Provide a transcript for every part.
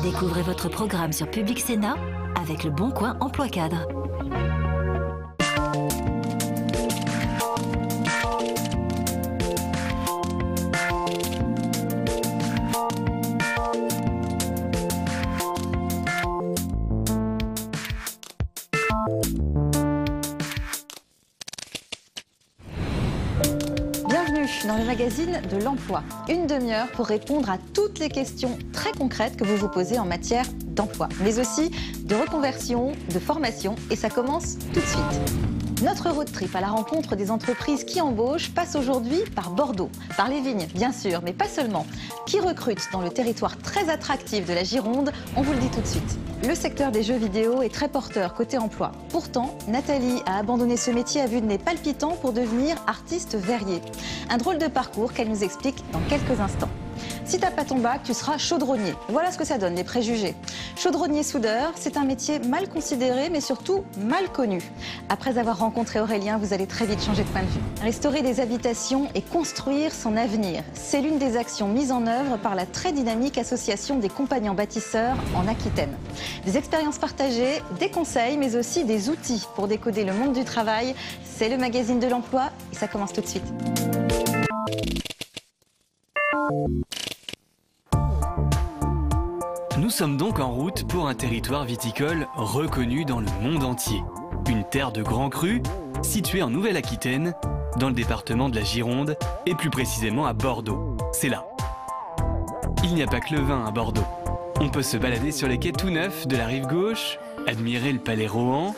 Découvrez votre programme sur Public Sénat avec le Bon Coin Emploi Cadre. Bienvenue dans le magazine de l'emploi. Une demi-heure pour répondre à toutes les questions très concrètes que vous vous posez en matière d'emploi, mais aussi de reconversion, de formation, et ça commence tout de suite. Notre road trip à la rencontre des entreprises qui embauchent passe aujourd'hui par Bordeaux, par les vignes bien sûr, mais pas seulement. Qui recrute dans le territoire très attractif de la Gironde, on vous le dit tout de suite. Le secteur des jeux vidéo est très porteur côté emploi. Pourtant, Nathalie a abandonné ce métier à vue de nez palpitant pour devenir artiste verrier. Un drôle de parcours qu'elle nous explique dans quelques instants. Si t'as pas ton bac, tu seras chaudronnier. Voilà ce que ça donne, les préjugés. Chaudronnier-soudeur, c'est un métier mal considéré, mais surtout mal connu. Après avoir rencontré Aurélien, vous allez très vite changer de point de vue. Restaurer des habitations et construire son avenir. C'est l'une des actions mises en œuvre par la très dynamique association des compagnons bâtisseurs en Aquitaine. Des expériences partagées, des conseils, mais aussi des outils pour décoder le monde du travail. C'est le magazine de l'emploi et ça commence tout de suite. Nous sommes donc en route pour un territoire viticole reconnu dans le monde entier. Une terre de grands crus, située en Nouvelle-Aquitaine, dans le département de la Gironde, et plus précisément à Bordeaux. C'est là. Il n'y a pas que le vin à Bordeaux. On peut se balader sur les quais tout neufs de la rive gauche, admirer le palais Rohan,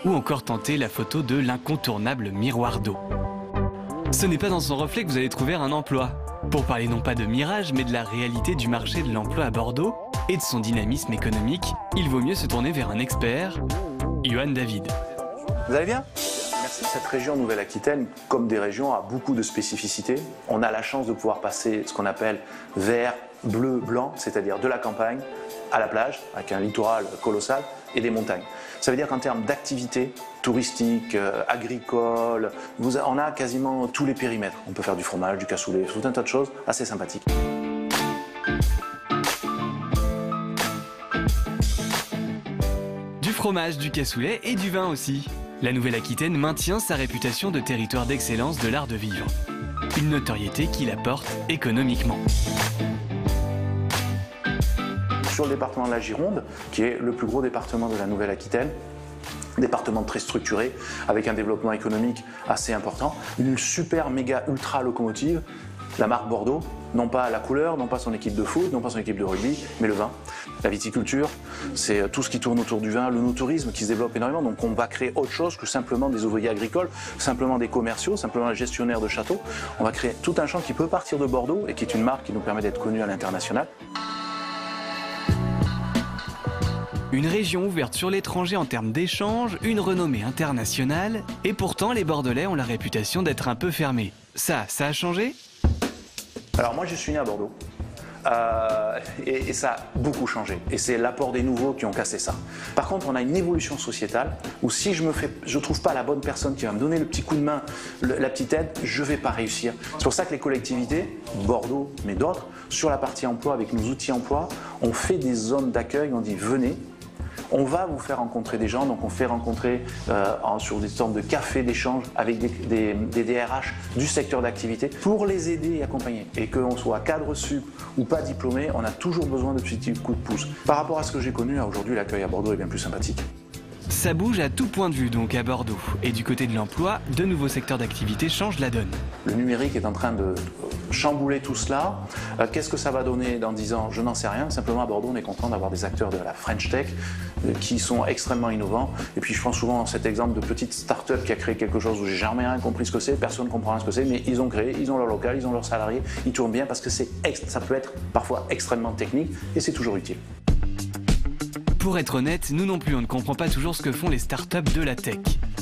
ou encore tenter la photo de l'incontournable miroir d'eau. Ce n'est pas dans son reflet que vous allez trouver un emploi. Pour parler non pas de mirage, mais de la réalité du marché de l'emploi à Bordeaux et de son dynamisme économique, il vaut mieux se tourner vers un expert, Johan David. Vous allez bien ? Merci. Cette région Nouvelle-Aquitaine, comme des régions, a beaucoup de spécificités. On a la chance de pouvoir passer ce qu'on appelle vert, bleu, blanc, c'est-à-dire de la campagne à la plage, avec un littoral colossal, et des montagnes. Ça veut dire qu'en termes d'activité touristique, agricole, on a quasiment tous les périmètres. On peut faire du fromage, du cassoulet, tout un tas de choses assez sympathiques. Du fromage, du cassoulet et du vin aussi. La Nouvelle-Aquitaine maintient sa réputation de territoire d'excellence de l'art de vivre. Une notoriété qui la porte économiquement. Sur le département de la Gironde, qui est le plus gros département de la Nouvelle-Aquitaine, département très structuré, avec un développement économique assez important, une super méga ultra locomotive, la marque Bordeaux, non pas la couleur, non pas son équipe de foot, non pas son équipe de rugby, mais le vin. La viticulture, c'est tout ce qui tourne autour du vin, le no-tourisme qui se développe énormément, donc on va créer autre chose que simplement des ouvriers agricoles, simplement des commerciaux, simplement des gestionnaires de châteaux. On va créer tout un champ qui peut partir de Bordeaux et qui est une marque qui nous permet d'être connue à l'international. Une région ouverte sur l'étranger en termes d'échanges, une renommée internationale, et pourtant les Bordelais ont la réputation d'être un peu fermés. Ça a changé ? Alors moi je suis né à Bordeaux, et ça a beaucoup changé, et c'est l'apport des nouveaux qui ont cassé ça. Par contre on a une évolution sociétale, où si je trouve pas la bonne personne qui va me donner le petit coup de main, la petite aide, je vais pas réussir. C'est pour ça que les collectivités, Bordeaux mais d'autres, sur la partie emploi avec nos outils emploi, on fait des zones d'accueil, on dit venez. On va vous faire rencontrer des gens, donc on fait rencontrer sur des sortes de cafés d'échange avec des DRH du secteur d'activité pour les aider et accompagner. Et qu'on soit cadre sup ou pas diplômé, on a toujours besoin de petits coups de pouce. Par rapport à ce que j'ai connu, aujourd'hui l'accueil à Bordeaux est bien plus sympathique. Ça bouge à tout point de vue donc à Bordeaux. Et du côté de l'emploi, de nouveaux secteurs d'activité changent la donne. Le numérique est en train de chambouler tout cela. Qu'est-ce que ça va donner dans 10 ans? Je n'en sais rien. Simplement à Bordeaux, on est content d'avoir des acteurs de la French Tech qui sont extrêmement innovants. Et puis je prends souvent cet exemple de petite start-up qui a créé quelque chose où j'ai jamais rien compris ce que c'est, personne ne comprend rien ce que c'est, mais ils ont créé, ils ont leur local, ils ont leurs salariés, ils tournent bien parce que ça peut être parfois extrêmement technique et c'est toujours utile. Pour être honnête, nous non plus, on ne comprend pas toujours ce que font les startups de la tech.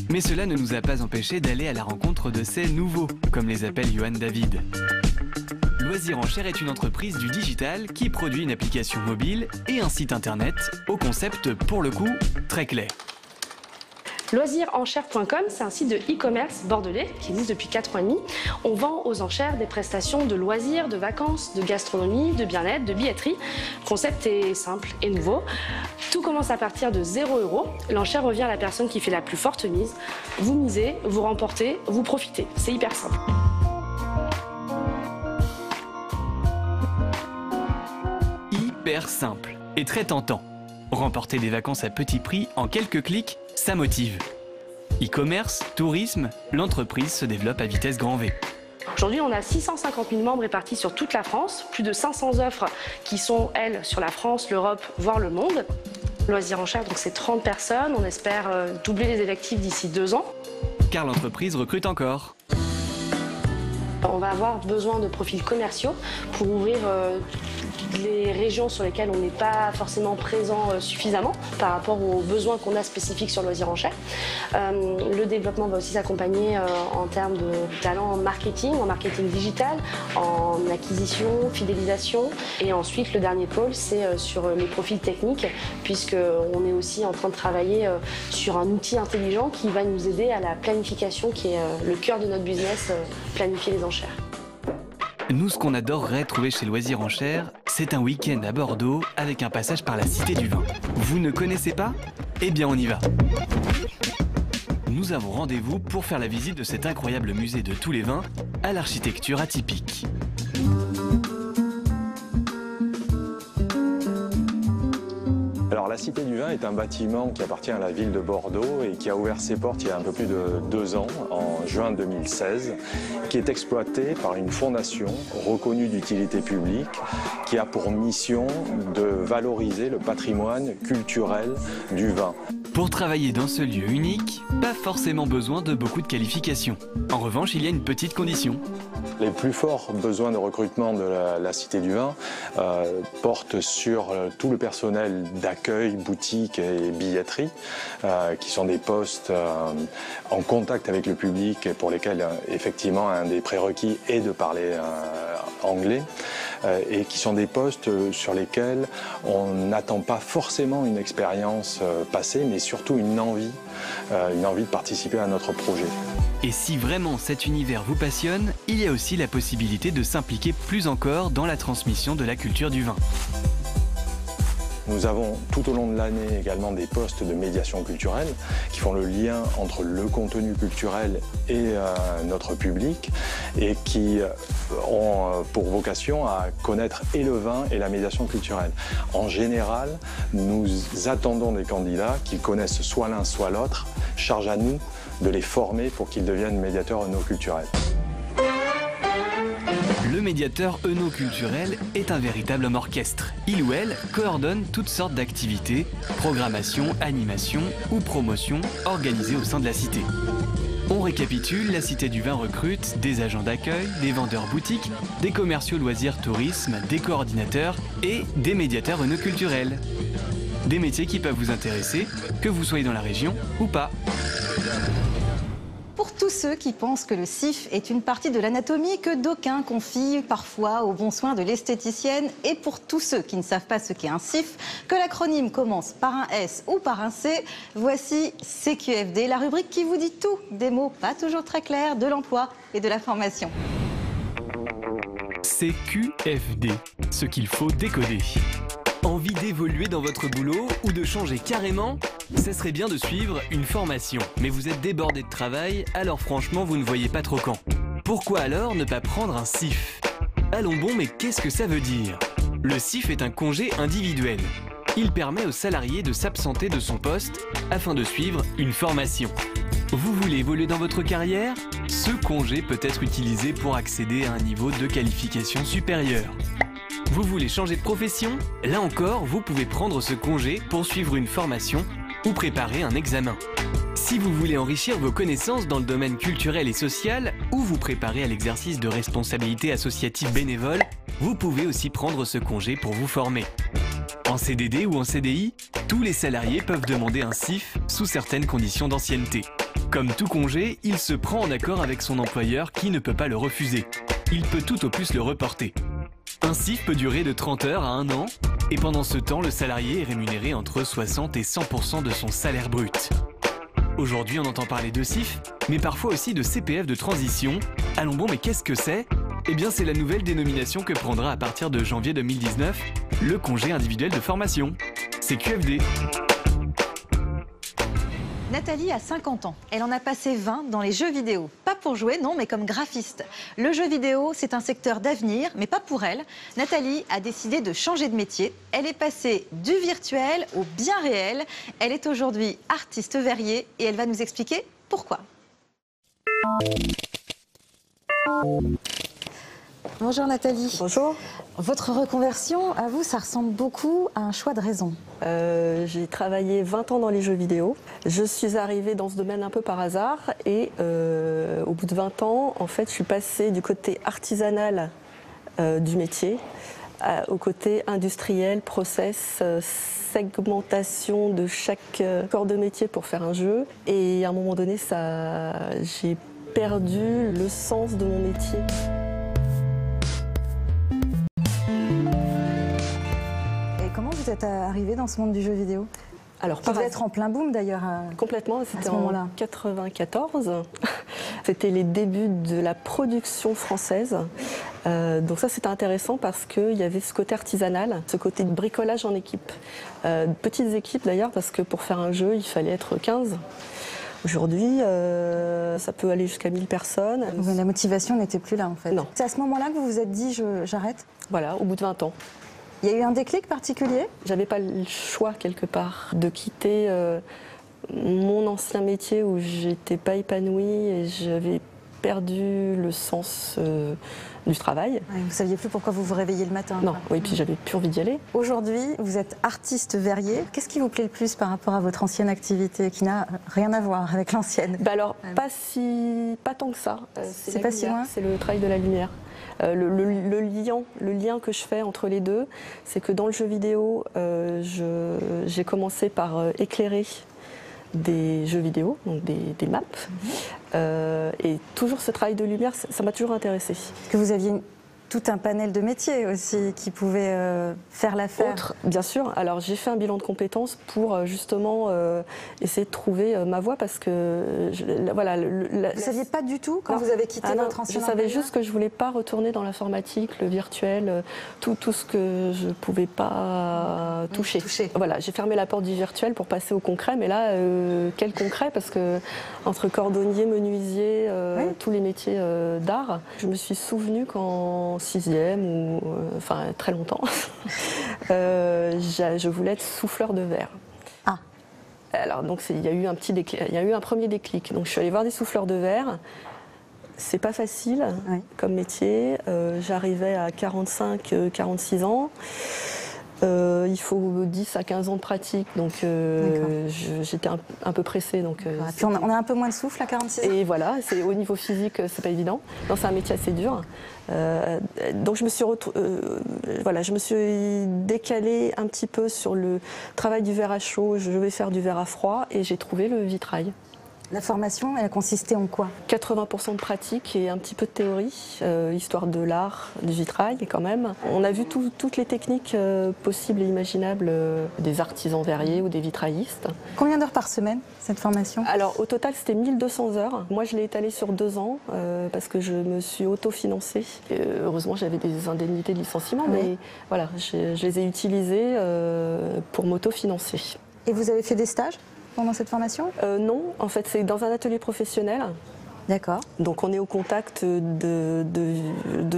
Mais cela ne nous a pas empêchés d'aller à la rencontre de ces nouveaux, comme les appelle Johan David. Loisir en Chair est une entreprise du digital qui produit une application mobile et un site internet au concept, pour le coup, très clair. Loisirenchères.com, c'est un site de e-commerce bordelais qui existe depuis 4 ans et demi. On vend aux enchères des prestations de loisirs, de vacances, de gastronomie, de bien-être, de billetterie. Le concept est simple et nouveau. Tout commence à partir de 0 €. L'enchère revient à la personne qui fait la plus forte mise. Vous misez, vous remportez, vous profitez. C'est hyper simple. Hyper simple et très tentant. Remporter des vacances à petit prix en quelques clics, ça motive. E-commerce, tourisme, l'entreprise se développe à vitesse grand V. Aujourd'hui, on a 650 000 membres répartis sur toute la France, plus de 500 offres qui sont, elles, sur la France, l'Europe, voire le monde. Loisirs en Chères, donc c'est 30 personnes. On espère doubler les effectifs d'ici 2 ans. Car l'entreprise recrute encore. On va avoir besoin de profils commerciaux pour ouvrir les régions sur lesquelles on n'est pas forcément présent suffisamment par rapport aux besoins qu'on a spécifiques sur Loisirs en Chères. Le développement va aussi s'accompagner en termes de talent en marketing digital, en acquisition, fidélisation. Et ensuite, le dernier pôle, c'est sur les profils techniques, puisqu'on est aussi en train de travailler sur un outil intelligent qui va nous aider à la planification, qui est le cœur de notre business, planifier les enchères. Nous, ce qu'on adorerait trouver chez Loisirs en Chères, c'est un week-end à Bordeaux avec un passage par la Cité du Vin. Vous ne connaissez pas? Eh bien, on y va. Nous avons rendez-vous pour faire la visite de cet incroyable musée de tous les vins à l'architecture atypique. Alors la Cité du Vin est un bâtiment qui appartient à la ville de Bordeaux et qui a ouvert ses portes il y a un peu plus de 2 ans, en juin 2016, qui est exploité par une fondation reconnue d'utilité publique qui a pour mission de valoriser le patrimoine culturel du vin. Pour travailler dans ce lieu unique, pas forcément besoin de beaucoup de qualifications. En revanche, il y a une petite condition. Les plus forts besoins de recrutement de la Cité du Vin portent sur tout le personnel d'accueil, boutique et billetterie, qui sont des postes en contact avec le public et pour lesquels effectivement un des prérequis est de parler anglais, et qui sont des postes sur lesquels on n'attend pas forcément une expérience passée, mais surtout une envie de participer à notre projet. Et si vraiment cet univers vous passionne, il y a aussi la possibilité de s'impliquer plus encore dans la transmission de la culture du vin. Nous avons tout au long de l'année également des postes de médiation culturelle qui font le lien entre le contenu culturel et notre public et qui ont pour vocation à connaître et le vin et la médiation culturelle. En général, nous attendons des candidats qui connaissent soit l'un soit l'autre. Charge à nous de les former pour qu'ils deviennent médiateurs œnoculturels. Le médiateur œnoculturel est un véritable homme orchestre. Il ou elle coordonne toutes sortes d'activités, programmation, animation ou promotion organisées au sein de la cité. On récapitule, la Cité du Vin recrute des agents d'accueil, des vendeurs boutiques, des commerciaux loisirs tourisme, des coordinateurs et des médiateurs œnoculturels. Des métiers qui peuvent vous intéresser, que vous soyez dans la région ou pas. Pour tous ceux qui pensent que le CIF est une partie de l'anatomie que d'aucuns confient parfois aux bons soins de l'esthéticienne, et pour tous ceux qui ne savent pas ce qu'est un CIF, que l'acronyme commence par un S ou par un C, voici CQFD, la rubrique qui vous dit tout, des mots pas toujours très clairs, de l'emploi et de la formation. CQFD, ce qu'il faut décoder. Envie d'évoluer dans votre boulot ou de changer carrément? Ce serait bien de suivre une formation, mais vous êtes débordé de travail, alors franchement vous ne voyez pas trop quand. Pourquoi alors ne pas prendre un CIF? Allons bon, mais qu'est-ce que ça veut dire? Le CIF est un congé individuel. Il permet aux salariés de s'absenter de son poste afin de suivre une formation. Vous voulez évoluer dans votre carrière? Ce congé peut être utilisé pour accéder à un niveau de qualification supérieur. Vous voulez changer de profession? Là encore, vous pouvez prendre ce congé pour suivre une formation ou préparer un examen. Si vous voulez enrichir vos connaissances dans le domaine culturel et social ou vous préparer à l'exercice de responsabilité associative bénévole, vous pouvez aussi prendre ce congé pour vous former. En CDD ou en CDI, tous les salariés peuvent demander un CIF sous certaines conditions d'ancienneté. Comme tout congé, il se prend en accord avec son employeur qui ne peut pas le refuser. Il peut tout au plus le reporter. Un CIF peut durer de 30 heures à 1 an, et pendant ce temps, le salarié est rémunéré entre 60 et 100% de son salaire brut. Aujourd'hui, on entend parler de CIF, mais parfois aussi de CPF de transition. Allons bon, mais qu'est-ce que c'est? Eh bien, c'est la nouvelle dénomination que prendra à partir de janvier 2019 le congé individuel de formation. C'est QFD. Nathalie a 50 ans. Elle en a passé 20 dans les jeux vidéo. Pas pour jouer, non, mais comme graphiste. Le jeu vidéo, c'est un secteur d'avenir, mais pas pour elle. Nathalie a décidé de changer de métier. Elle est passée du virtuel au bien réel. Elle est aujourd'hui artiste verrier et elle va nous expliquer pourquoi. Bonjour Nathalie. Bonjour. Votre reconversion, à vous, ça ressemble beaucoup à un choix de raison. J'ai travaillé 20 ans dans les jeux vidéo. Je suis arrivée dans ce domaine un peu par hasard et au bout de 20 ans, en fait, je suis passée du côté artisanal du métier au côté industriel, process, segmentation de chaque corps de métier pour faire un jeu. Et à un moment donné, j'ai perdu le sens de mon métier. Comment vous êtes arrivé dans ce monde du jeu vidéo? Alors, Qui devait être en plein boom d'ailleurs. Complètement, c'était en 94. C'était les débuts de la production française. Donc ça, c'était intéressant parce qu'il y avait ce côté artisanal, ce côté de bricolage en équipe. Petites équipes d'ailleurs, parce que pour faire un jeu, il fallait être 15. Aujourd'hui, ça peut aller jusqu'à 1000 personnes. Mais la motivation n'était plus là en fait. Non. C'est à ce moment-là que vous vous êtes dit j'arrête? Voilà, au bout de 20 ans. Il y a eu un déclic particulier? J'avais pas le choix quelque part de quitter mon ancien métier où j'étais pas épanouie et j'avais perdu le sens du travail. Ouais, vous saviez plus pourquoi vous vous réveillez le matin? Non, oui, puis j'avais plus envie d'y aller. Aujourd'hui, vous êtes artiste verrier. Qu'est-ce qui vous plaît le plus par rapport à votre ancienne activité qui n'a rien à voir avec l'ancienne? Alors, pas tant que ça. C'est pas si loin? C'est le travail de la lumière. Le lien que je fais entre les deux, c'est que dans le jeu vidéo, j'ai commencé par éclairer des jeux vidéo, donc des maps. Et toujours ce travail de lumière, ça m'a toujours intéressée. Que vous aviez tout un panel de métiers aussi qui pouvaient faire l'affaire. Bien sûr. Alors j'ai fait un bilan de compétences pour justement essayer de trouver ma voie parce que voilà. Vous ne saviez pas du tout quand vous avez quitté votre ancien emploi? Je savais juste que je ne voulais pas retourner dans l'informatique, le virtuel, tout ce que je ne pouvais pas toucher. Voilà, j'ai fermé la porte du virtuel pour passer au concret, mais là, quel concret? Parce que entre cordonnier, menuisier, tous les métiers d'art, je me suis souvenue qu'en 6e ou enfin très longtemps, je voulais être souffleur de verre. Ah. Alors donc il y a eu un premier déclic. Donc je suis allée voir des souffleurs de verre. C'est pas facile comme métier. J'arrivais à 45-46 ans. Il faut 10 à 15 ans de pratique, donc j'étais un peu pressée. Donc, puis on a un peu moins de souffle à 46 ans. Et voilà, au niveau physique, c'est pas évident. Non, c'est un métier assez dur. Donc je me suis décalée un petit peu sur le travail du verre à chaud. Je vais faire du verre à froid et j'ai trouvé le vitrail. La formation, elle a consisté en quoi? 80% de pratique et un petit peu de théorie, histoire de l'art, du vitrail quand même. On a vu toutes les techniques possibles et imaginables des artisans verriers ou des vitraillistes. Combien d'heures par semaine, cette formation? Alors au total, c'était 1200 heures. Moi, je l'ai étalée sur 2 ans parce que je me suis autofinancée. Heureusement, j'avais des indemnités de licenciement, mais voilà, je les ai utilisées pour m'autofinancer. Et vous avez fait des stages pendant cette formation? Non, en fait c'est dans un atelier professionnel. D'accord. Donc on est au contact de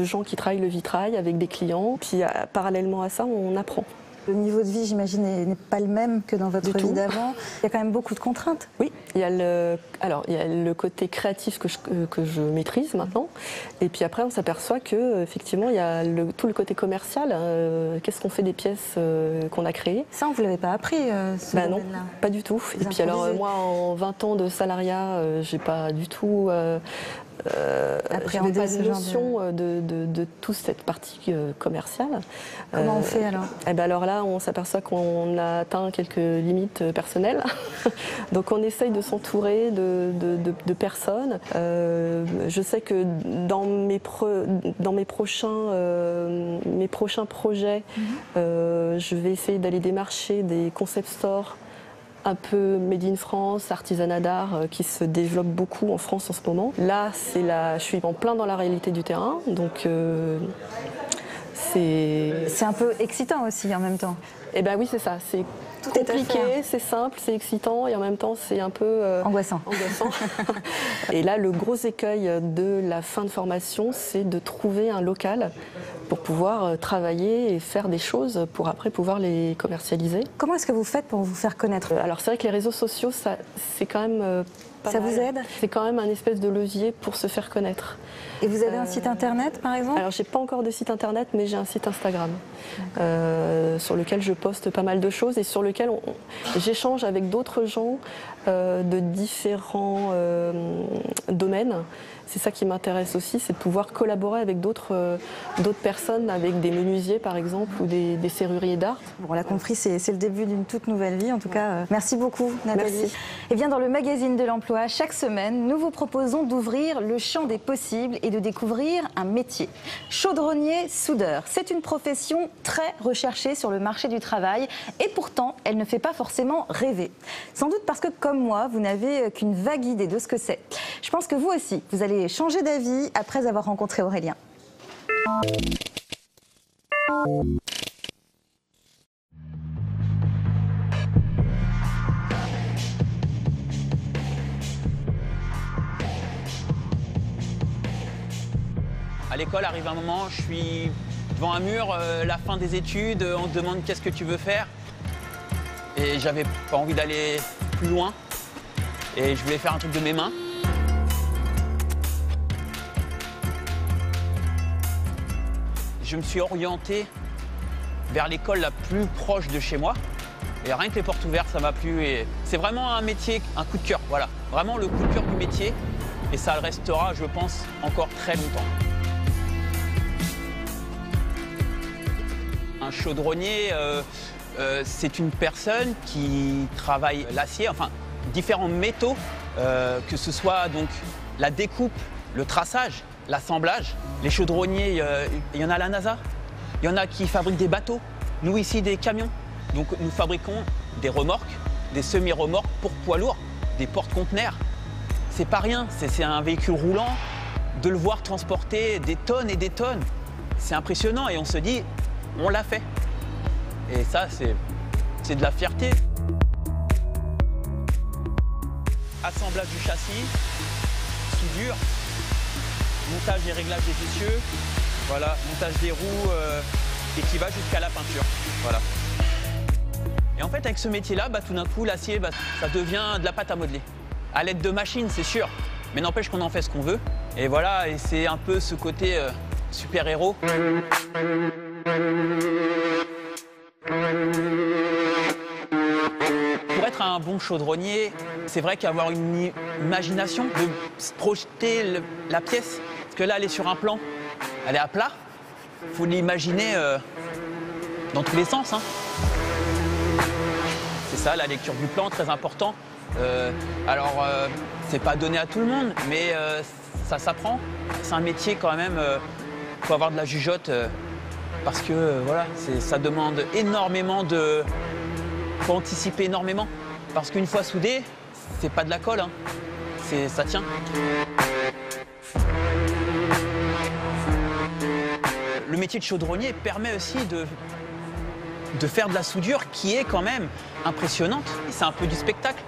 gens qui travaillent le vitrail avec des clients. Puis parallèlement à ça, on apprend. Le niveau de vie, j'imagine, n'est pas le même que dans votre vie d'avant. Il y a quand même beaucoup de contraintes. Oui, il y a le côté créatif que je maîtrise maintenant. Et puis après, on s'aperçoit qu'effectivement, il y a tout le côté commercial. Qu'est-ce qu'on fait des pièces qu'on a créées? Ça, on ne vous l'avait pas appris, ce domaine-là? Non, pas du tout. Et puis alors, moi, en 20 ans de salariat, j'ai pas du tout... je n'avais pas de notion de toute cette partie commerciale. Comment on fait alors? Alors là, on s'aperçoit qu'on a atteint quelques limites personnelles. Donc on essaye de s'entourer de personnes. Je sais que dans mes prochains projets, je vais essayer d'aller démarcher des concept stores un peu made in France, artisanat d'art qui se développe beaucoup en France en ce moment. Là, je suis en plein dans la réalité du terrain, donc c'est un peu excitant aussi en même temps. Eh bien oui, c'est ça. C'est compliqué, c'est simple, c'est excitant et en même temps c'est un peu angoissant. Et là, le gros écueil de la fin de formation, c'est de trouver un local pour pouvoir travailler et faire des choses pour après pouvoir les commercialiser. Comment est-ce que vous faites pour vous faire connaître? Alors c'est vrai que les réseaux sociaux, c'est quand même ça vous aide? C'est quand même un espèce de levier pour se faire connaître. Et vous avez un site internet par exemple? Alors j'ai pas encore de site internet, mais j'ai un site Instagram sur lequel je poste pas mal de choses et sur lequel j'échange avec d'autres gens de différents domaines. C'est ça qui m'intéresse aussi, c'est de pouvoir collaborer avec d'autres personnes, avec des menuisiers par exemple ou des serruriers d'art. Bon, on l'a compris, c'est le début d'une toute nouvelle vie. En tout cas, merci beaucoup Nathalie. Merci. Et bien dans le magazine de l'emploi, chaque semaine, nous vous proposons d'ouvrir le champ des possibles et de découvrir un métier. Chaudronnier soudeur, c'est une profession très recherchée sur le marché du travail et pourtant, elle ne fait pas forcément rêver. Sans doute parce que comme moi, vous n'avez qu'une vague idée de ce que c'est. Je pense que vous aussi, vous allez changer d'avis après avoir rencontré Aurélien. À l'école, arrive un moment, je suis devant un mur, la fin des études, on te demande qu'est-ce que tu veux faire. Et j'avais pas envie d'aller plus loin. Et je voulais faire un truc de mes mains. Je me suis orienté vers l'école la plus proche de chez moi. Et rien que les portes ouvertes, ça m'a plu. Et c'est vraiment un métier, un coup de cœur, voilà. Vraiment le coup de cœur du métier. Et ça le restera, je pense, encore très longtemps. Un chaudronnier, c'est une personne qui travaille l'acier, enfin différents métaux, que ce soit donc la découpe, le traçage, l'assemblage. Les chaudronniers, il y en a à la NASA, il y en a qui fabriquent des bateaux, nous ici des camions. Donc nous fabriquons des remorques, des semi-remorques pour poids lourds, des porte-conteneurs. C'est pas rien, c'est un véhicule roulant, de le voir transporter des tonnes et des tonnes. C'est impressionnant et on se dit, on l'a fait. Et ça, c'est de la fierté. Assemblage du châssis, soudure, montage et réglage des essieux, voilà, montage des roues et qui va jusqu'à la peinture. Voilà. Et en fait, avec ce métier-là, tout d'un coup, l'acier, ça devient de la pâte à modeler. À l'aide de machines, c'est sûr, mais n'empêche qu'on en fait ce qu'on veut. Et voilà, et c'est un peu ce côté super-héros. Pour être un bon chaudronnier, c'est vrai qu'avoir une imagination, de se projeter la pièce, parce que là, elle est sur un plan, elle est à plat, il faut l'imaginer dans tous les sens. Hein. C'est ça, la lecture du plan, très important. C'est pas donné à tout le monde, mais ça s'apprend. C'est un métier quand même, faut avoir de la jugeote, parce que voilà, ça demande énormément de... faut anticiper énormément. Parce qu'une fois soudé, c'est pas de la colle, hein. Ça tient. Le métier de chaudronnier permet aussi de faire de la soudure qui est quand même impressionnante. C'est un peu du spectacle.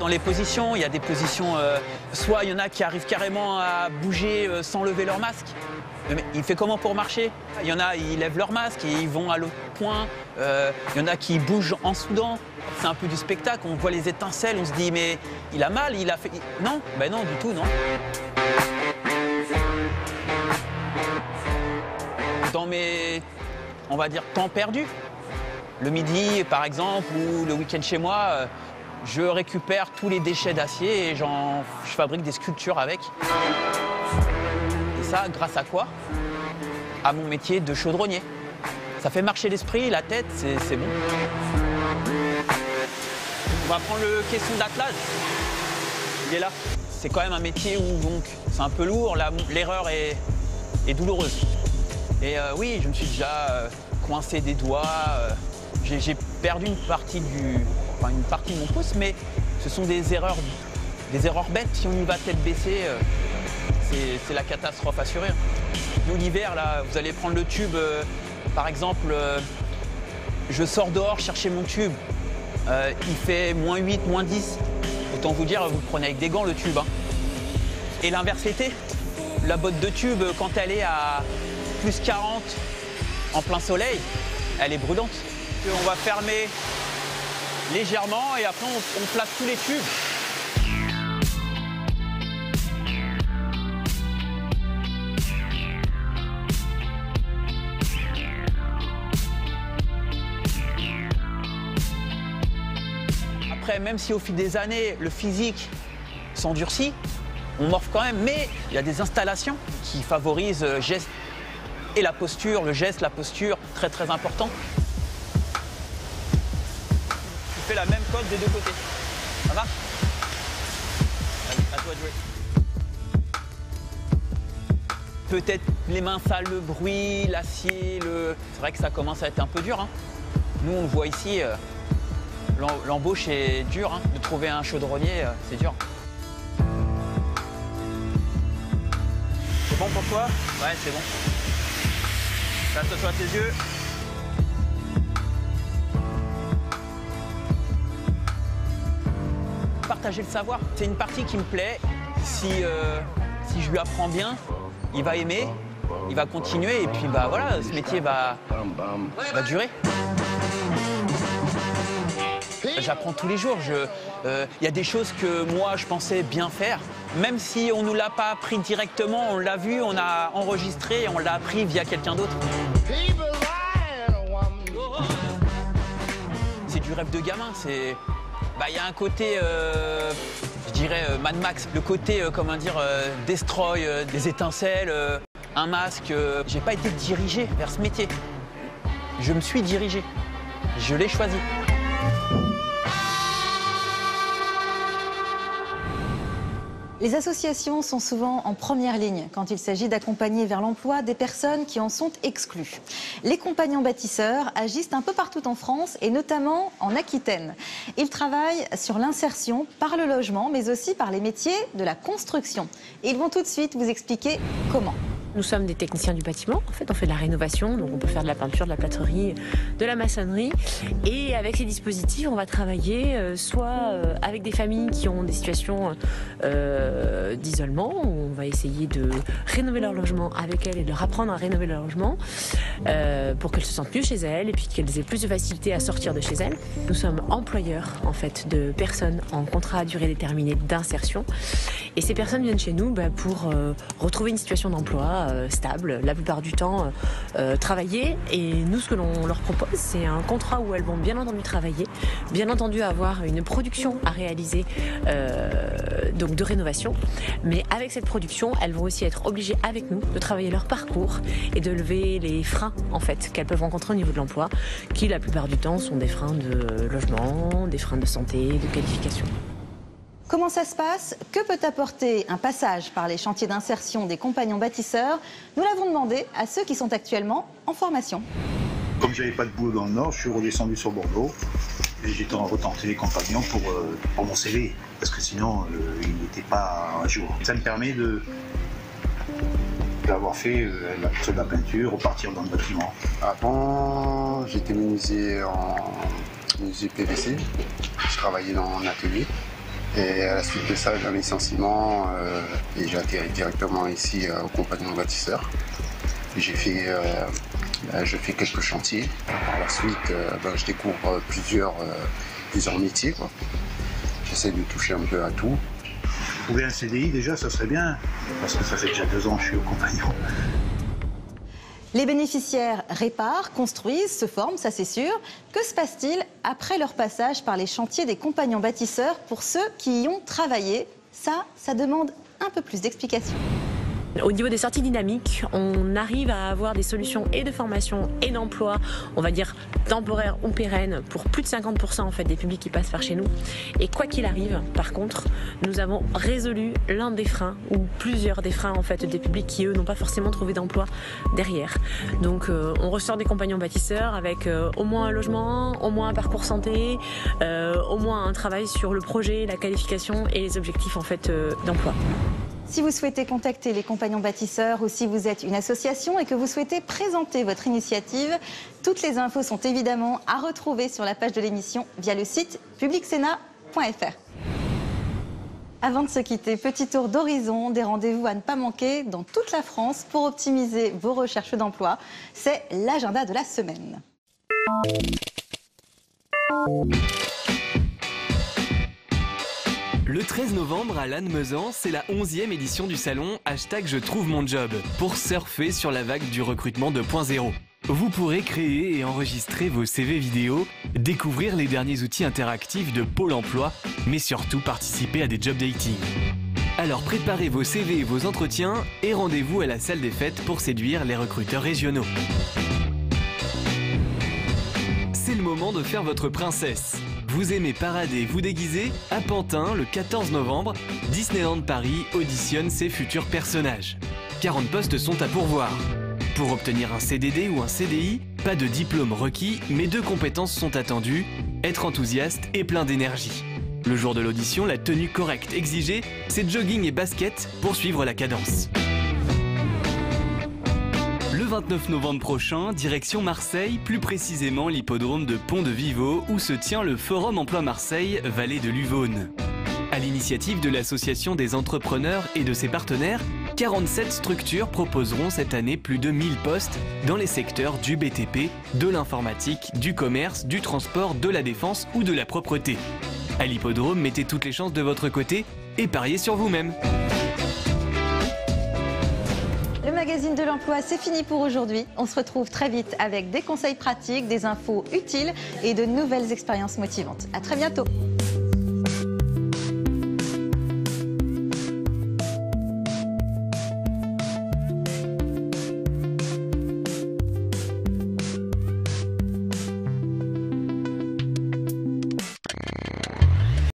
Dans les positions, il y a des positions, soit il y en a qui arrivent carrément à bouger sans lever leur masque. Mais il fait comment pour marcher? Il y en a, ils lèvent leur masque et ils vont à l'autre point. Il y en a qui bougent en soudant. C'est un peu du spectacle, on voit les étincelles, on se dit mais il a mal, il a fait... Non, ben non, du tout, non. Dans mes, on va dire, temps perdus, le midi par exemple, ou le week-end chez moi, je récupère tous les déchets d'acier et je fabrique des sculptures avec. Et ça, grâce à quoi? À mon métier de chaudronnier. Ça fait marcher l'esprit, la tête, c'est bon. On va prendre le caisson d'attelage. Il est là. C'est quand même un métier où donc c'est un peu lourd, l'erreur est douloureuse. Et oui, je me suis déjà coincé des doigts. J'ai perdu une partie de mon pouce, mais ce sont des erreurs bêtes. Si on y va tête baissée, c'est la catastrophe assurée. Nous, l'hiver, là, vous allez prendre le tube, par exemple, je sors dehors chercher mon tube, il fait -8, -10. Autant vous dire, vous le prenez avec des gants, le tube. Hein. Et l'inverse l'été, la botte de tube, quand elle est à +40 en plein soleil, elle est brûlante. On va fermer légèrement et après on place tous les tubes. Après, même si au fil des années, le physique s'endurcit, on morphe quand même, mais il y a des installations qui favorisent le geste et la posture, le geste, la posture, très très important. Tu fais la même code des deux côtés. Ça va? Allez, à toi de jouer. Peut-être les mains sales, le bruit, l'acier, C'est vrai que ça commence à être un peu dur. Hein. Nous, on le voit ici, l'embauche est dure. Hein. De trouver un chaudronnier, c'est dur. C'est bon pour toi? Ouais, c'est bon. Passe-toi tes yeux. Partager le savoir, c'est une partie qui me plaît. Si je lui apprends bien, il va aimer, il va continuer et puis bah voilà, ce métier va durer. J'apprends tous les jours. Y a des choses que moi je pensais bien faire. Même si on ne nous l'a pas appris directement, on l'a vu, on a enregistré et on l'a appris via quelqu'un d'autre. C'est du rêve de gamin. Y a un côté, je dirais, Mad Max. Le côté, comment dire, destroy, des étincelles, un masque. J'ai pas été dirigé vers ce métier. Je me suis dirigé. Je l'ai choisi. Les associations sont souvent en première ligne quand il s'agit d'accompagner vers l'emploi des personnes qui en sont exclues. Les compagnons bâtisseurs agissent un peu partout en France et notamment en Aquitaine. Ils travaillent sur l'insertion par le logement mais aussi par les métiers de la construction. Et ils vont tout de suite vous expliquer comment. Nous sommes des techniciens du bâtiment. En fait, on fait de la rénovation, donc on peut faire de la peinture, de la plâtrerie, de la maçonnerie. Et avec ces dispositifs, on va travailler soit avec des familles qui ont des situations d'isolement, où on va essayer de rénover leur logement avec elles et de leur apprendre à rénover leur logement pour qu'elles se sentent mieux chez elles et puis qu'elles aient plus de facilité à sortir de chez elles. Nous sommes employeurs en fait de personnes en contrat à durée déterminée d'insertion. Et ces personnes viennent chez nous pour retrouver une situation d'emploi stable, la plupart du temps travailler. Et nous, ce que l'on leur propose, c'est un contrat où elles vont bien entendu travailler, bien entendu avoir une production à réaliser donc de rénovation. Mais avec cette production, elles vont aussi être obligées avec nous de travailler leur parcours et de lever les freins en fait qu'elles peuvent rencontrer au niveau de l'emploi, qui la plupart du temps sont des freins de logement, des freins de santé, de qualification. Comment ça se passe? Que peut apporter un passage par les chantiers d'insertion des compagnons bâtisseurs? Nous l'avons demandé à ceux qui sont actuellement en formation. Comme j'avais pas de boulot dans le Nord, je suis redescendu sur Bordeaux et j'ai retenté les compagnons pour mon CV, parce que sinon il n'était pas à jour. Ça me permet d'avoir fait de la peinture, repartir dans le bâtiment. Avant, j'étais menuisier en menuisier PVC, je travaillais dans un atelier. Et à la suite de ça, j'ai un licenciement et j'ai atterri directement ici au compagnon bâtisseur. J'ai fait, je fais quelques chantiers. Par la suite, je découvre plusieurs métiers. J'essaie de toucher un peu à tout. Trouver un CDI déjà, ça serait bien, parce que ça fait déjà 2 ans que je suis au compagnon. Les bénéficiaires réparent, construisent, se forment, ça c'est sûr. Que se passe-t-il après leur passage par les chantiers des compagnons bâtisseurs pour ceux qui y ont travaillé? Ça demande un peu plus d'explications. Au niveau des sorties dynamiques, on arrive à avoir des solutions et de formation et d'emploi, on va dire temporaires ou pérennes, pour plus de 50% en fait des publics qui passent par chez nous. Et quoi qu'il arrive, par contre, nous avons résolu l'un des freins ou plusieurs des freins en fait des publics qui eux n'ont pas forcément trouvé d'emploi derrière. Donc on ressort des compagnons bâtisseurs avec au moins un logement, au moins un parcours santé, au moins un travail sur le projet, la qualification et les objectifs en fait d'emploi. Si vous souhaitez contacter les compagnons bâtisseurs ou si vous êtes une association et que vous souhaitez présenter votre initiative, toutes les infos sont évidemment à retrouver sur la page de l'émission via le site publicsena.fr. Avant de se quitter, petit tour d'horizon, des rendez-vous à ne pas manquer dans toute la France pour optimiser vos recherches d'emploi. C'est l'agenda de la semaine. Le 13 novembre à Lannemezan, c'est la 11e édition du salon #Je trouve mon job pour surfer sur la vague du recrutement 2.0. Vous pourrez créer et enregistrer vos CV vidéo, découvrir les derniers outils interactifs de Pôle emploi, mais surtout participer à des job dating. Alors préparez vos CV et vos entretiens et rendez-vous à la salle des fêtes pour séduire les recruteurs régionaux. C'est le moment de faire votre princesse. Vous aimez parader, vous déguiser? À Pantin, le 14 novembre, Disneyland Paris auditionne ses futurs personnages. 40 postes sont à pourvoir. Pour obtenir un CDD ou un CDI, pas de diplôme requis, mais 2 compétences sont attendues, être enthousiaste et plein d'énergie. Le jour de l'audition, la tenue correcte exigée, c'est jogging et basket pour suivre la cadence. Le 29 novembre prochain, direction Marseille, plus précisément l'hippodrome de Pont-de-Vivo, où se tient le Forum Emploi Marseille, vallée de l'Uvaune. À l'initiative de l'Association des entrepreneurs et de ses partenaires, 47 structures proposeront cette année plus de 1000 postes dans les secteurs du BTP, de l'informatique, du commerce, du transport, de la défense ou de la propreté. À l'hippodrome, mettez toutes les chances de votre côté et pariez sur vous-même. Le magazine de l'emploi, c'est fini pour aujourd'hui. On se retrouve très vite avec des conseils pratiques, des infos utiles et de nouvelles expériences motivantes. À très bientôt.